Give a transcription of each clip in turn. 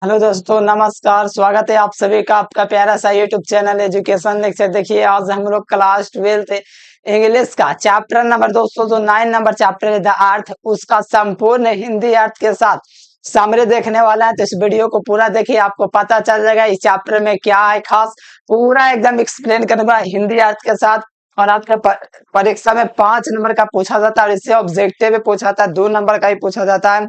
Hello दोस्तों, नमस्कार। स्वागत है आप सभी का आपका प्यारा सा यूट्यूब चैनल एजुकेशन लेक्चर। देखिए, आज हम लोग क्लास 12th इंग्लिश का चैप्टर नंबर दोस्तों जो 9 नंबर चैप्टर है द अर्थ, उसका संपूर्ण हिंदी अर्थ के साथ समरी देखने वाला है। तो इस वीडियो को पूरा देखिए, आपको पता चल जाएगा इस चैप्टर में क्या है खास। पूरा एकदम एक्सप्लेन करूंगा हिंदी अर्थ के साथ। और आपके परीक्षा में 5 नंबर का पूछा जाता है और इससे ऑब्जेक्टिव भी पूछा जाता है, 2 नंबर का ही पूछा जाता है।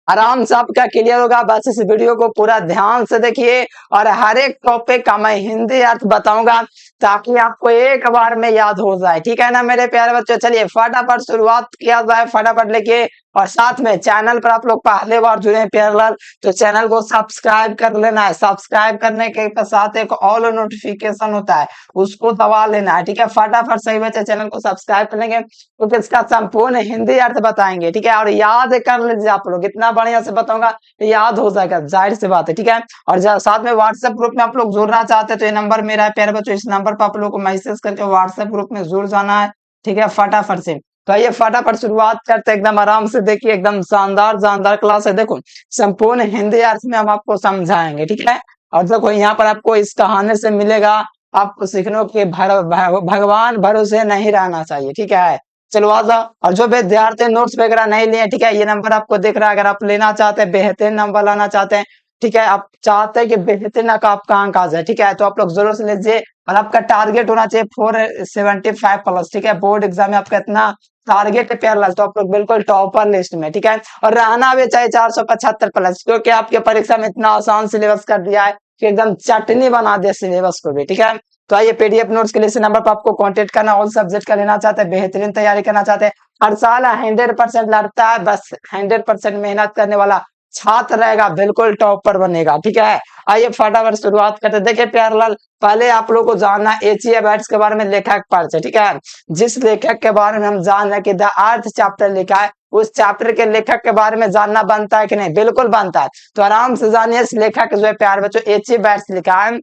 आराम से आपका क्लियर होगा, बस इस वीडियो को पूरा ध्यान से देखिए। और हर एक टॉपिक का मैं हिंदी अर्थ बताऊंगा ताकि आपको एक बार में याद हो जाए। ठीक है ना मेरे प्यारे बच्चों, चलिए फटाफट शुरुआत किया जाए, फटाफट लेके। और साथ में चैनल पर आप लोग पहले बार जुड़े हैं प्यारेलाल, तो चैनल को सब्सक्राइब कर लेना है। सब्सक्राइब करने के साथ एक ऑल नोटिफिकेशन होता है, उसको दबा लेना है। ठीक है, फटाफट सही बच्चे चैनल को सब्सक्राइब कर लेंगे तो इसका संपूर्ण हिंदी अर्थ बताएंगे। ठीक है, और याद कर लीजिए, आप लोग इतना बढ़िया से बताऊंगा याद हो जाएगा, जाहिर सी बात है। ठीक है, और साथ में व्हाट्सएप ग्रुप में आप लोग जुड़ना चाहते हैं तो ये नंबर मेरा है प्यारे बच्चों, इस नंबर पर आप लोग को मैसेज करके व्हाट्सएप ग्रुप में जुड़ जाना है। ठीक है, फटाफट से। तो ये फटाफट शुरुआत करते एकदम आराम से। देखिए, एकदम शानदार शानदार क्लास है। देखो, संपूर्ण हिंदी अर्थ में हम आपको समझाएंगे। ठीक है, और देखो यहाँ पर आपको इस कहानी से मिलेगा आपको सीखने के भगवान भरोसे नहीं रहना चाहिए। ठीक है, चलो आ जाओ। और जो विद्यार्थी नोट्स वगैरह नहीं लिए, ठीक है, ये नंबर आपको दिख रहा है। अगर आप लेना चाहते हैं, बेहतरीन नंबर लाना चाहते हैं, ठीक है, आप चाहते हैं कि बेहतरीन का आपका अंक आ जाए, ठीक है, तो आप लोग जरूर से लीजिए। और आपका टारगेट होना चाहिए 475 प्लस। ठीक है, बोर्ड एग्जाम में आपका इतना टारगेट है प्यार, तो आप लोग बिल्कुल टॉपर लिस्ट में। ठीक है, और रहना भी चाहिए 475 प्लस, क्योंकि आपके परीक्षा में इतना आसान सिलेबस कर दिया है कि एकदम चटनी बना दिया सिलेबस को भी। ठीक है, तो आइए पीडीएफ नोट्स के लिए इस नंबर पर आपको कांटेक्ट करना। ऑल सब्जेक्ट का लेना चाहते हैं, बेहतरीन तैयारी करना चाहते हैं, हर साल 100% लड़ता है, बस 100% मेहनत करने वाला छात्र रहेगा, बिल्कुल टॉपर बनेगा। ठीक है, आइए फटाफट शुरुआत करते। देखिए प्यारलाल, पहले आप लोगों को जानना एच.ई. एबर्ट्स के बारे में, लेखक परिचय। ठीक है, जिस लेखक के बारे में हम जान रहे हैं कि द अर्थ चैप्टर लिखा है, उस चैप्टर के लेखक के बारे में जानना बनता है कि नहीं? बिल्कुल बनता है। तो आराम से जानिए, इस लेखक जो है प्यार बच्चों एच.ई. एबर्ट्स लिखा है,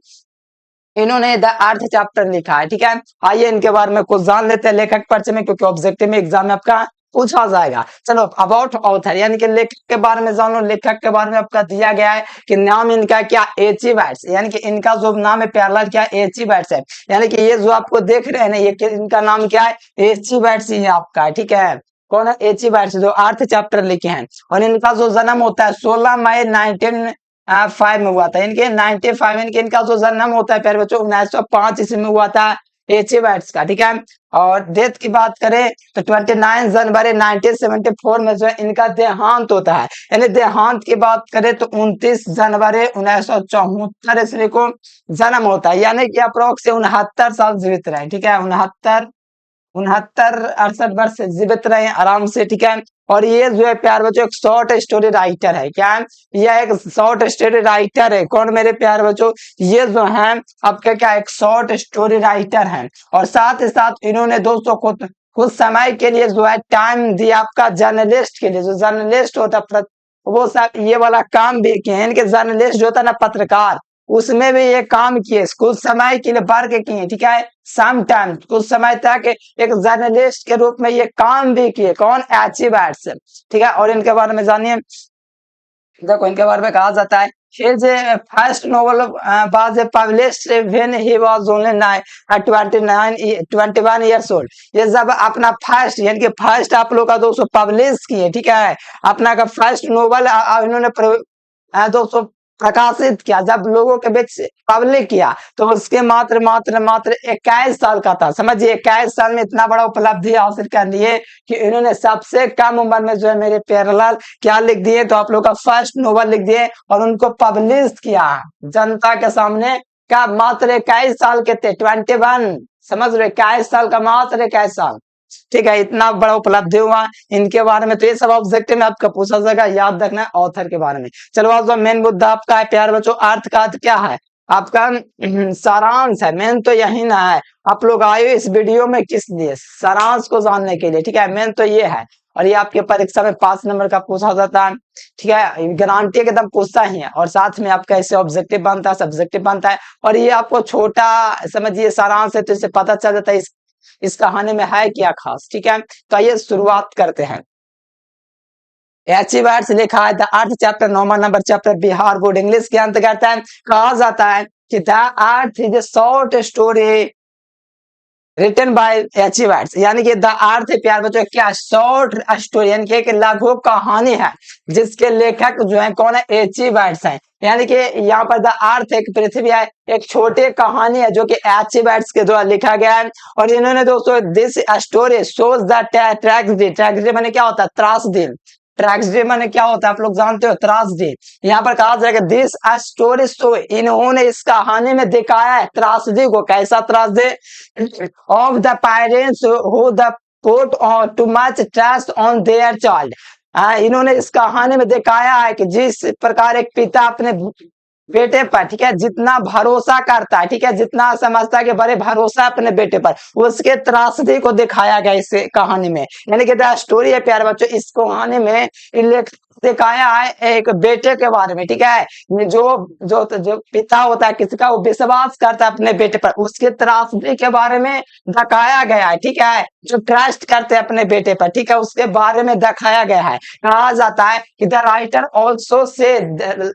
इन्होंने द अर्थ चैप्टर लिखा है। ठीक है, आइए इनके बारे में कुछ जान लेते हैं लेखक परिचय में, क्योंकि ऑब्जेक्टिव में एग्जाम में आपका पूछा जाएगा। चलो, अबाउट ऑथर यानी कि लेखक के बारे में जान लो। लेखक के बारे में आपका दिया गया है कि नाम इनका क्या, एच.ई. एबर्ट्स, यानी कि इनका जो नाम है प्यारलाल क्या, एच.ई. एबर्ट्स है। यानी कि ये जो आपको देख रहे हैं ना, ये इनका नाम क्या है, एच.ई. एबर्ट्स ही है आपका है। ठीक है, कौन है? एच.ई. एबर्ट्स, जो अर्थ चैप्टर लिखे हैं। और इनका जो जन्म होता है 16 मई 1905 में हुआ था। इनके 95 इनका जो जन्म होता है प्यारे बच्चों 1905 ईस्वी में हुआ था एच.ई. एबर्ट्स का। ठीक है, और डेथ की बात करें तो 29 जनवरी 1974 में जो है इनका देहांत होता है। यानी देहांत की बात करें तो 29 जनवरी 1974 ईस्वी को जन्म होता है, यानी कि अप्रोक्स 69 साल जीवित रहे। ठीक है, 69 68 वर्ष जीवित रहे आराम से। ठीक है, और ये जो है प्यार बच्चों एक शॉर्ट स्टोरी राइटर है। क्या है? यह एक शॉर्ट स्टोरी राइटर है। कौन मेरे प्यार बच्चों? ये जो है आपका क्या, एक शॉर्ट स्टोरी राइटर है। और साथ ही साथ इन्होंने दोस्तों कुछ समय के लिए जो है टाइम दिया आपका जर्नलिस्ट के लिए। जो जर्नलिस्ट होता है वो सब ये वाला काम भी किए हैं। इनके जर्नलिस्ट जो होता है ना, पत्रकार, उसमें भी ये काम किए, कुछ समय के लिए वर्क किए। ठीक है, सम टाइम, कुछ समय तक एक जर्नलिस्ट के रूप में ये काम भी किए। कौन? एच.ई. एबर्ट्स। ठीक है, और इनके बारे में जानिए। देखो, इनके बारे में कहा जाता है his first novel was published when he was only 21 years old। ये जब अपना फर्स्ट यानी कि फर्स्ट आप लोग का दोस्तों पब्लिश किए। ठीक है, अपना का फर्स्ट नोवेल इन्होंने दोस्तों प्रकाशित किया, जब लोगों के बीच पब्लिक किया, तो उसके मात्र मात्र मात्र 21 साल का था। समझिए, 21 साल में इतना बड़ा उपलब्धि हासिल कर लिए कि इन्होंने सबसे कम उम्र में जो है मेरे प्यारेलाल क्या लिख दिए, तो आप लोग का फर्स्ट नोवेल लिख दिए और उनको पब्लिश किया जनता के सामने। का मात्र 21 साल के थे, 21, समझ रहे? 21 साल का, मात्र 21 साल। ठीक है, इतना बड़ा उपलब्धि हुआ इनके बारे में। तो ये सब ऑब्जेक्टिव में आपका पूछा जाएगा, याद रखना ऑथर के बारे में। चलो आज जो मेन मुद्दा आपका है प्यार बच्चों, अर्थ का अर्थ क्या है आपका सारांश है। मेन तो यही ना है, आप लोग आए इस वीडियो में किस लिए? सारांश को जानने के लिए। ठीक है, मेन तो ये है, और ये आपके परीक्षा में 5 नंबर का पूछा जाता है। ठीक है, गारंटी एकदम पूछता ही है, और साथ में आपका इससे ऑब्जेक्टिव बनता है, सब्जेक्टिव बनता है। और ये आपको छोटा समझिए सारांश है, तो इससे पता चल जाता है इस कहानी में है क्या खास। ठीक है, तो आइए शुरुआत करते हैं। अचीवर्स लिखा है the earth chapter normal number chapter Bihar board English के अंतर्गत है। कहा जाता है कि the earth is a short story written by achievers, यानी कि द अर्थ प्यार बच्चों क्या शॉर्ट स्टोरी यानी कि एक लघु कहानी है जिसके लेखक जो है कौन है, अचीवर्स है। यानी कि यहाँ पर द अर्थ एक पृथ्वी है, एक छोटी कहानी है जो कि अचीवर्स के द्वारा लिखा गया है। और इन्होंने दोस्तों this story shows the tragedy, tragedy माने क्या होता है, त्रासदी। ट्रेजेडी माने क्या होता है आप लोग जानते हो, त्रासदी। यहाँ पर कहा जाएगा दिस स्टोरी शो, इन्होंने इस कहानी में दिखाया है त्रासदी को। कैसा त्रासदी, of the parents who the put too much trust on their child. इन्होंने इस कहानी में दिखाया है कि जिस प्रकार एक पिता अपने बेटे पर, ठीक है, जितना भरोसा करता है, ठीक है, जितना समझता है कि बड़े भरोसा अपने बेटे पर, उसके त्रासदी को दिखाया गया इस कहानी में। यानी कि द स्टोरी है प्यारे बच्चों, इस कहानी में दिखाया है एक बेटे के बारे में, ठीक है, जो जो जो पिता होता है किसका, वो विश्वास करता है अपने बेटे पर, उसके त्रासदी के बारे में दिखाया गया है, ठीक है, जो ट्रस्ट करते हैं अपने बेटे पर, ठीक है, उसके बारे में दिखाया गया है। कहा जाता है कि द राइटर ऑल्सो से,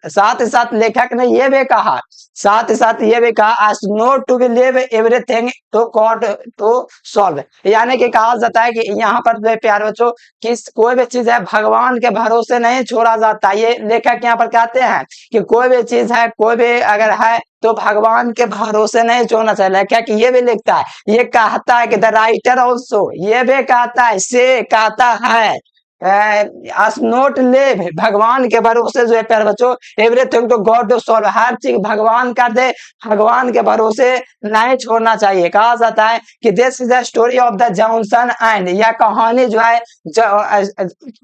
साथ ही साथ लेखक ने यह भी कहा, साथ ही साथ ये भी कहा as not to believe everything to God to solve, यानी कि कहा जाता है कि यहाँ पर प्यारे बच्चों किस कोई भी चीज है भगवान के भरोसे नहीं छोड़ा जाता। ये लेखक यहाँ पर कहते हैं कि कोई भी चीज है, कोई भी अगर है तो भगवान के भरोसे नहीं छोड़ना चाहिए। लेखक ये भी लिखता है, ये कहता है कि द राइटर ऑल्सो, ये भी कहता है, से कहता है नोट ले भगवान के भरोसे जो है प्यारे बच्चों, everything to god to solve, हर चीज भगवान कर दे, भगवान के भरोसे नहीं छोड़ना चाहिए। कहा जाता है कि this is the story of the Johnson and, यह कहानी जो है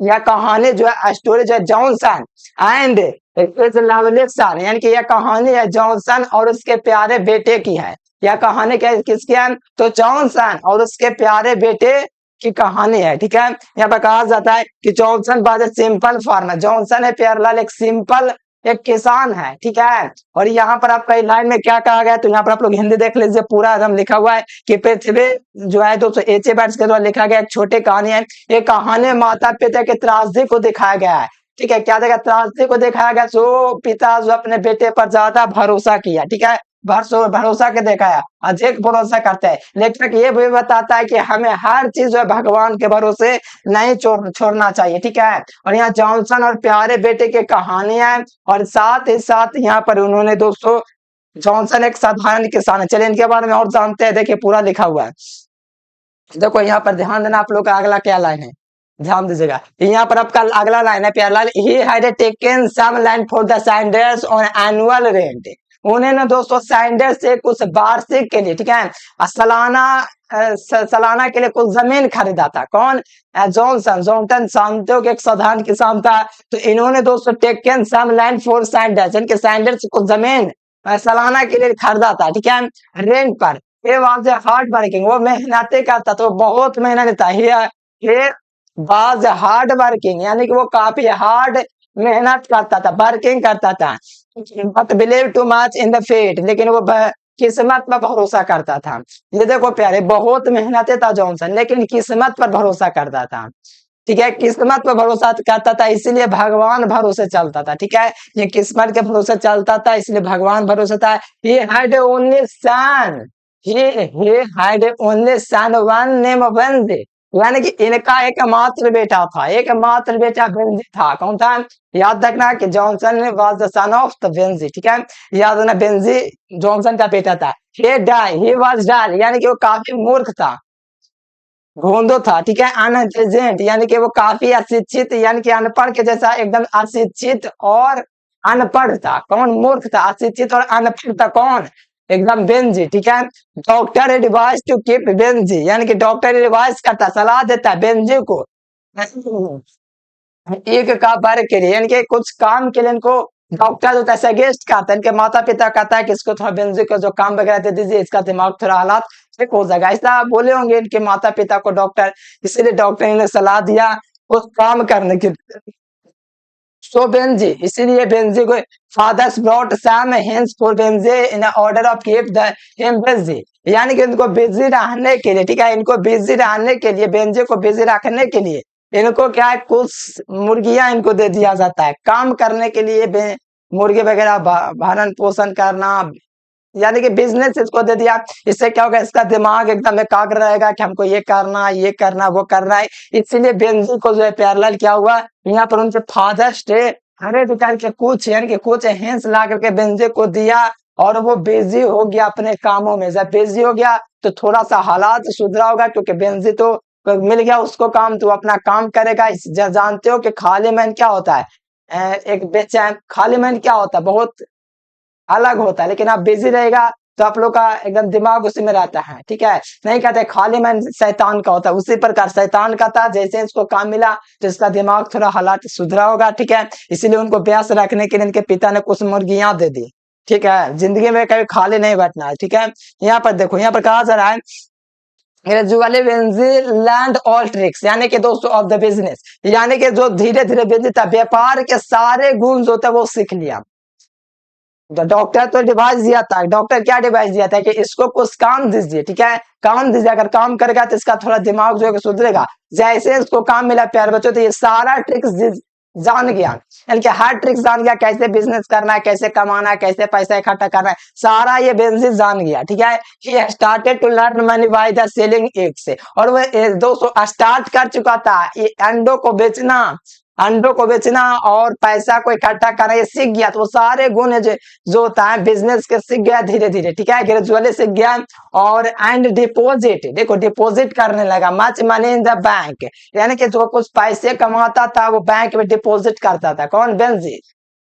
यह कहानी जो है स्टोरी जो है जॉनसन एंड इज लवली सन, यानी कि यह कहानी है जॉनसन और उसके प्यारे बेटे की है। यह कहानी किसकी है, तो जॉनसन और उसके प्यारे बेटे की कहानी है, ठीक है। यहाँ पर कहा जाता है कि जॉनसन बाज ए सिंपल फार्मर, जॉनसन है प्यारेलाल एक सिंपल एक किसान है, ठीक है। और यहाँ पर आपका लाइन में क्या कहा गया, तो यहाँ पर आप लोग हिंदी देख लीजिए, पूरा एकदम लिखा हुआ है कि पृथ्वी जो है दोस्तों अचीवर्स के द्वारा लिखा गया एक छोटी कहानी है। ये कहानी माता पिता के त्रासदी को दिखाया गया है, ठीक है। क्या देखा, त्रासदी को दिखाया गया, जो पिता जो अपने बेटे पर ज्यादा भरोसा किया, ठीक है, भरोसा के दिखाया, अधिक भरोसा करते हैं। लेखक ये भी बताता है कि हमें हर चीज जो है भगवान के भरोसे नहीं छोड़ना चाहिए, ठीक है। और यहाँ जॉनसन और प्यारे बेटे की कहानियां है, और साथ ही साथ यहाँ पर उन्होंने दोस्तों, जॉनसन एक साधारण किसान है, चलिए इनके बारे में और जानते हैं। देखिए पूरा लिखा हुआ है, देखो यहाँ पर ध्यान देना, आप लोग का अगला क्या लाइन है, ध्यान दीजिएगा। यहाँ पर आपका अगला लाइन है Pyarelal, he had taken some land for the Sanders on annual rent, उन्होंने दोस्तों सैंडर्स से कुछ वार्षिक के लिए, ठीक है, सालाना के लिए कुछ जमीन खरीदा था। कौन, जॉनसन। जॉनसन जानते कि एक साधारण किसान था, तो इन्होंने दोस्तों taken some land for Sanders, इनके सैंडर्स से कुछ जमीन सालाना के लिए खरीदा था, ठीक है, रेंट पर। ये वाज हार्ड वर्किंग, वो मेहनत करता, तो बहुत मेहनत था। ये वाज हार्ड वर्किंग, यानी कि वो काफी हार्ड मेहनत करता था, वर्किंग करता था। But believe too much in the fate, लेकिन वो किस्मत पर भरोसा करता था। ये देखो प्यारे, बहुत मेहनती था जॉनसन, लेकिन किस्मत पर भरोसा करता था, ठीक है, किस्मत पर भरोसा करता था, इसीलिए भगवान भरोसे चलता था, ठीक है। ये किस्मत के भरोसे चलता था, इसलिए भगवान भरोसे था। he had only son, he had only son, one name Venzy, यानी कि इनका एकमात्र बेटा था, एकमात्र बेटा वेंजी था। कौन था, याद रखना कि Johnson was the son of the Venzy, ठीक है, याद रखना वेंजी जॉनसन का बेटा था। he was dull, यानी कि वो काफी मूर्ख था, घोंदो था, ठीक है। अनइंटेलिजेंट, यानी कि वो काफी अशिक्षित, यानी कि अनपढ़ के जैसा एकदम अशिक्षित और अनपढ़ था। कौन, मूर्ख था, अशिक्षित और अनपढ़ था, कौन, एकदम बेंजी, ठीक है। Doctor advise to keep Benji, यानी कि डॉक्टर एडवाइस करता, सलाह देता है बेंजी को एक का बार के लिए, यानी कि कुछ काम के लिए इनको डॉक्टर जो है सजेस्ट करता है। इनके माता पिता कहता है कि इसको थोड़ा बेंजी का जो काम वगैरह दे दीजिए, इसका दिमाग थोड़ा हालात ठीक हो जाएगा, ऐसा बोले होंगे इनके माता पिता को डॉक्टर, इसीलिए डॉक्टर ने सलाह दिया उस काम करने के। सो बेंजी, इसीलिए बेंजी को fathers brought some hints for Benji in order of keep the him busy, यानी कि इनको बिजी रहने के लिए, ठीक है, इनको बिजी रहने के लिए, बेंजी को बिजी रखने के लिए इनको क्या है, कुछ मुर्गियां इनको दे दिया जाता है काम करने के लिए, मुर्गे वगैरह भरण पोषण करना, यानी कि बिजनेस इसको दे दिया। इससे क्या होगा, इसका दिमाग एकदम एकाग्र रहेगा कि हमको ये करना वो करना है। इसीलिए बेंजी को जो है पैरेलल क्या हुआ, यहाँ पर उनके फादर्स डे हर प्रकार के कुछ यानी कि कुछ हैंस ला करके बेंजी को दिया, और वो बिजी हो गया अपने कामों में। जब बिजी हो गया तो थोड़ा सा हालात सुधरा होगा, क्योंकि बेंजी तो मिल गया उसको काम, तो अपना काम करेगा। जानते हो कि खाली मैन क्या होता है, एक बेचैन खाली मैन क्या होता है, बहुत अलग होता है। लेकिन आप बिजी रहेगा तो आप लोग का एकदम दिमाग उसी में रहता है, ठीक है। नहीं कहते खाली मन शैतान का होता है, उसी प्रकार शैतान का था। जैसे इसको काम मिला तो इसका दिमाग थोड़ा हालात सुधरा होगा, ठीक है। इसीलिए उनको व्यस्त रखने के लिए इनके पिता ने कुछ मुर्गियां दे दी, ठीक है। जिंदगी में कभी खाली नहीं बैठना है, ठीक है। यहाँ पर देखो, यहाँ पर कहा जा रहा है ग्रेजुअली लैंड ऑल ट्रिक्स, यानी कि दोस्तों ऑफ द बिजनेस, यानी कि जो धीरे धीरे बिजनेस व्यापार के सारे गुण जो होते हैं वो सीख लिया। डॉक्टर तो डिवाइस दिया था, डॉक्टर क्या डिवाइस दिया था कि इसको कुछ काम दीजिए, ठीक है। काम दीजिए, अगर काम करेगा तो इसका थोड़ा दिमाग जो है सुधरेगा। जैसे इसको काम मिला प्यार बच्चों, तो ये सारा ट्रिक्स जान गया, यानी कि हर ट्रिक्स जान गया, कैसे बिजनेस करना है, कैसे कमाना है, कैसे पैसा इकट्ठा करना है, सारा ये बेंजिस जान गया, ठीक है। He started to learn money by the selling eggs, और वो दोस्तों स्टार्ट कर चुका था ये अंडों को बेचना, अंडों को बेचना और पैसा को इकट्ठा करना, ये सीख गया। तो वो सारे गुण है जो होता है बिजनेस के, सीख गया धीरे धीरे, ठीक है। ग्रेजुअली सीख गया। और एंड डिपॉजिट, देखो डिपॉजिट करने लगा much money in the bank, यानी कि जो कुछ पैसे कमाता था वो बैंक में डिपॉजिट करता था। कौन, बेंजी,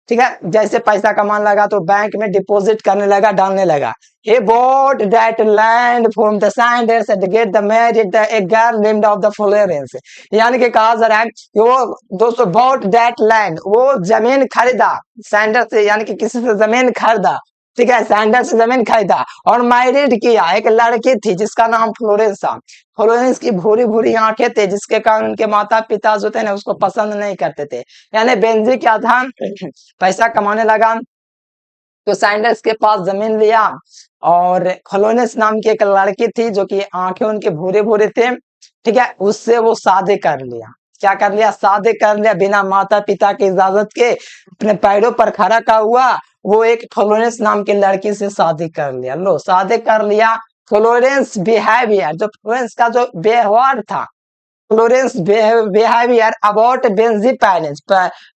ठीक है। जैसे पैसा कमाने लगा तो बैंक में डिपॉजिट करने लगा, डालने लगा। He bought that land from the Sanders and get the married a girl named of the Florence, यानी कि कहा जा रहा है कि वो दोस्तों bought that land, वो जमीन खरीदा सैंडर से, यानी कि किसी से जमीन खरीदा, ठीक है। सैंडर से जमीन खरीदा और मैरिड किया, एक लड़की थी जिसका नाम फ्लोरेंस था। फ्लोरेंस की भूरी भूरी आंखें थे, जिसके कारण उनके माता पिता जो थे ना उसको पसंद नहीं करते थे। यानी बेंजी क्या था, पैसा कमाने लगा तो सैंडर्स के पास जमीन लिया, और फ्लोरेंस नाम की एक लड़की थी जो कि आंखें उनके भूरे भूरे थे, ठीक है। उससे वो शादी कर लिया। क्या कर लिया, शादी कर लिया बिना माता पिता की इजाजत के, अपने पैरों पर खड़ा का हुआ। वो एक फ्लोरेंस नाम की लड़की से शादी कर लिया। लो, शादी कर लिया। फ्लोरेंस बिहेवियर, जो फ्लोरेंस का जो व्यवहार था, Florence behaviour about Benji parents,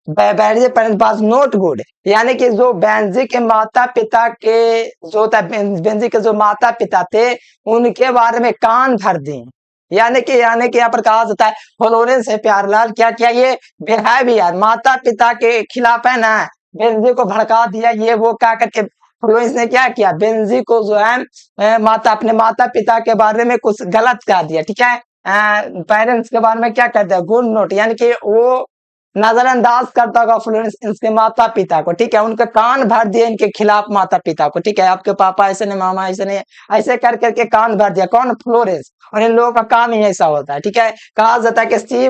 Benji parents was not good, यानी कि जो बेंजी के माता पिता के जो था, बेंजी के जो माता पिता थे उनके बारे में कान भर दिए। यानी कि यहाँ पर कहा जाता है फ्लोरेंस है प्यारलाल क्या किया, ये बिहेवियर माता पिता के खिलाफ है ना, बेंजी को भड़का दिया, ये वो क्या करके फ्लोरेंस ने क्या किया, बेंजी को जो है अपने माता पिता के बारे में कुछ गलत कह दिया, ठीक है। पेरेंट्स के बारे में क्या करते हैं, गुड नोट, यानी कि वो नजरअंदाज करता होगा फ्लोरेंस इनके माता पिता को, ठीक है। उनके कान भर दिए इनके खिलाफ माता पिता को, ठीक है। आपके पापा ऐसे नहीं, मामा ऐसे नहीं, ऐसे कर करके कान भर दिया। कौन, फ्लोरेंस। और इन लोगों का काम ही ऐसा होता है, ठीक है। कहा जाता है कि सी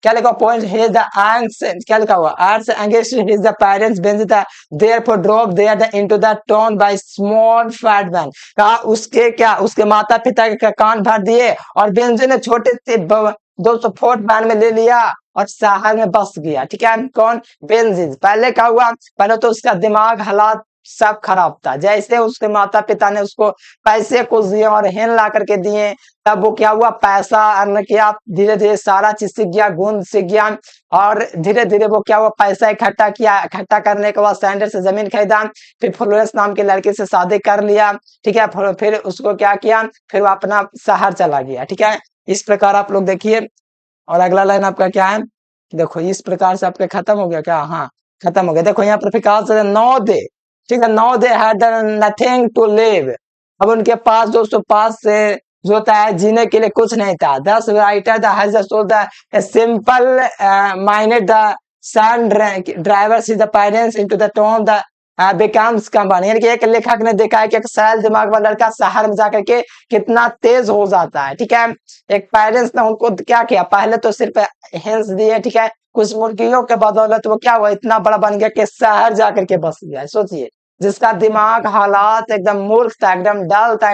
क्या लिखा पॉइंट है द एंग्स, क्या लिखा हुआ, arts against his the parents bench the therefore drop their into the tone by small fat man, कहा उसके क्या, उसके माता पिता के कान भर दिए, और बेंजी ने छोटे से 200 फुट बैन में ले लिया और शहर में बस गया, ठीक है। कौन, बेंजीज। पहले क्या हुआ, पहले तो उसका दिमाग हालात सब खराब था। जैसे उसके माता पिता ने उसको पैसे कुछ दिए और हेन ला करके दिए, तब वो क्या हुआ, पैसा अर्न किया, धीरे धीरे सारा चीज सीख गया, गुण सीख गया, और धीरे धीरे वो क्या हुआ, पैसा इकट्ठा किया। इकट्ठा करने के बाद सैंडर से जमीन खरीदा, फिर फ्लोरेंस नाम की लड़की से शादी कर लिया, ठीक है। फिर उसको क्या किया, फिर वो अपना शहर चला गया, ठीक है। इस प्रकार आप लोग देखिए। और अगला लाइन आपका क्या है, देखो इस प्रकार से आपके खत्म हो गया क्या, हाँ खत्म हो गया। देखो यहाँ पर फिर कहा से नो दे, ठीक है, no they had nothing to live, अब उनके पास दोस्तों पास से जो होता है जीने के लिए कुछ नहीं था। Thus writer the has sold the simple minded the son drivers is the parents into the tone the becomes company, यानी कि एक लेखक ने देखा है कि एक सरल दिमाग वाला लड़का शहर में जाकर के कितना तेज हो जाता है, ठीक है। एक पेरेंट्स ने उनको क्या किया, पहले तो सिर्फ हिंस दिए, ठीक है। कुछ मुर्गियों के बदौलत वो क्या हुआ, इतना बड़ा बन गया कि शहर जाकर के बस गया। सोचिए, जिसका दिमाग हालात एकदम मूर्ख था, एकदम डल था,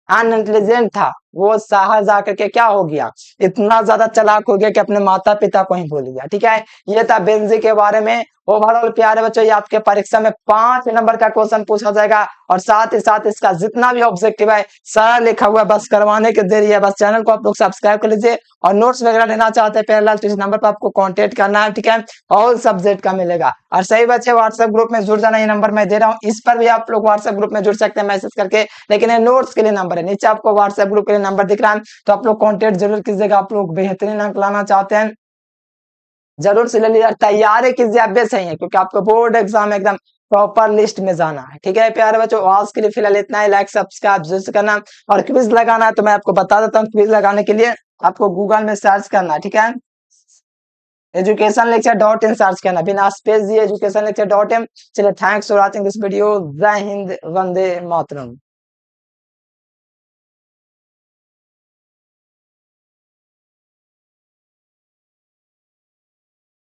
अनइंटेलिजेंट था, वो शहर जाकर के क्या हो गया, इतना ज्यादा चालाक हो गया कि अपने माता पिता को ही भूल गया। ठीक है, ये था बेंजी के बारे में। ओवरऑल प्यारे बच्चों, ये आपके परीक्षा में 5 नंबर का क्वेश्चन पूछा जाएगा, और साथ ही साथ इसका जितना भी ऑब्जेक्टिव है सारा लिखा हुआ है, बस करवाने की देरी है। बस चैनल को आप लोग सब्सक्राइब कर लीजिए, और नोट्स वगैरह लेना चाहते हैं पहला तो इस नंबर पर आपको कांटेक्ट करना है। ठीक है, ऑल सब्जेक्ट का मिलेगा। और सही बच्चे व्हाट्सएप ग्रुप में जुड़ जाना, ये नंबर मैं दे रहा हूँ, इस पर भी आप लोग व्हाट्सएप ग्रुप में जुड़ सकते हैं मैसेज करके, लेकिन ये नोट्स के लिए नंबर है, नीचे आपको व्हाट्सएप ग्रुप के लिए नंबर दिख रहा है, तो आप लोग कॉन्टेक्ट जरूर कीजिएगा। आप लोग बेहतरीन अंक लाना चाहते हैं, जरूर से ले लीजिए, तैयारी कीजिए, अब सही है, क्योंकि आपको बोर्ड एग्जाम एकदम प्रॉपर लिस्ट में जाना है। ठीक है प्यारे बच्चों, आज के लिए फिलहाल इतना ही। लाइक सब्सक्राइब जरूर से करना, और क्विज लगाना है तो मैं आपको बता देता हूँ। क्विज लगाने के लिए आपको गूगल में सर्च करना है। ठीक है, educationlecture.in सर्च करना, बिना स्पेस दिए educationlecture.in। चलिए, thanks for watching this video. जय हिंद, वंदे मातरम।